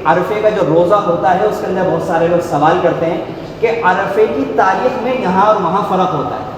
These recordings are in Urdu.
عرفے کا جو روزہ ہوتا ہے اس کے اندر بہت سارے لوگ سوال کرتے ہیں کہ عرفے کی تاریخ میں یہاں اور وہاں فرق ہوتا ہے،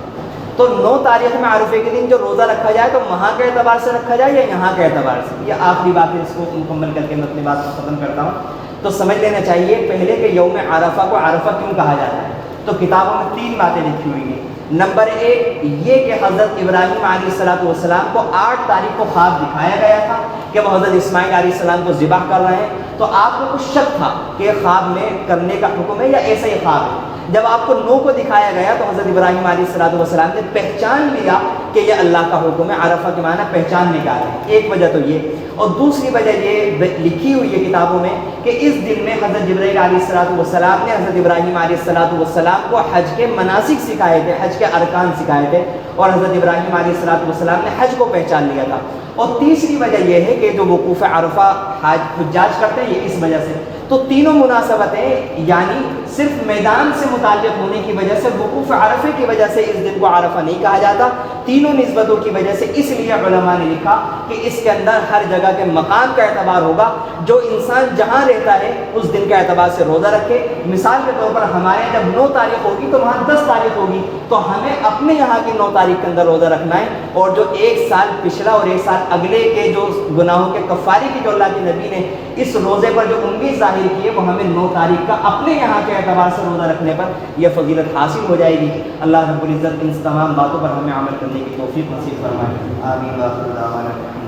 تو 9 تاریخ میں عرفے کے دن جو روزہ رکھا جائے تو وہاں کے اعتبار سے رکھا جائے یا یہاں کے اعتبار سے؟ یہ آخری بات ہے، اس کو مکمل کر کے میں اپنی بات کو ختم کرتا ہوں۔ تو سمجھ لینا چاہیے پہلے کہ یوم عرفہ کو عرفہ کیوں کہا جاتا ہے، تو کتابوں میں 3 باتیں لکھی ہوئی ہیں۔ نمبر 1 یہ کہ حضرت ابراہیم علیہ السلام کو 8 تاریخ کو خواب دکھایا گیا تھا کہ وہ حضرت اسماعیل علیہ السلام کو ذبح کر رہے ہیں، تو آپ کو کچھ شک تھا کہ خواب میں کرنے کا حکم ہے یا ایسا ہی خواب ہے۔ جب آپ کو 9 کو دکھایا گیا تو حضرت ابراہیم علیہ السلام نے پہچان لیا کہ یہ اللہ کا حکم ہے، عرفہ کے معنی پہچان نکالے، ایک وجہ تو یہ، اور دوسری وجہ یہ لکھی ہوئی ہے کتابوں میں کہ اس دن میں حضرت جبرائیل علیہ السلام نے حضرت ابراہیم علیہ السلام کو حج کے مناسک سکھائے تھے، حج کے ارکان سکھائے تھے، اور حضرت ابراہیم علیہ السلام نے حج کو پہچان لیا تھا۔ اور تیسری وجہ یہ ہے کہ جو وقوف عرفہ حجاج کرتے ہیں یہ اس وجہ سے، تو تینوں مناسبتیں یعنی صرف میدان سے متعلق ہونے کی وجہ سے، وقوف عرفے کی وجہ سے اس دن کو عرفہ نہیں کہا جاتا، تینوں نسبتوں کی وجہ سے اس لیے علماء نے لکھا کہ اس کے اندر ہر جگہ کے مقام کا اعتبار ہوگا، جو انسان جہاں رہتا ہے اس دن کا اعتبار سے روزہ رکھے۔ مثال کے طور پر ہمارے یہاں جب 9 تاریخ ہوگی تو وہاں 10 تاریخ ہوگی، تو ہمیں اپنے یہاں کی 9 تاریخ کے اندر روزہ رکھنا ہے، اور جو 1 سال پچھلا اور 1 سال اگلے کے جو گناہوں کے کفارے کی جو اللہ کے نبی نے اس روزے پر جو امید ظاہر کی ہے وہ ہمیں 9 تاریخ کا اپنے یہاں کے اعتبار سے روزہ رکھنے پر یہ فضیلت حاصل ہو جائے گی۔ اللہ رب العزت ان تمام باتوں پر ہمیں عمل کرنے کی توفیق نصیب فرمائے، آمین۔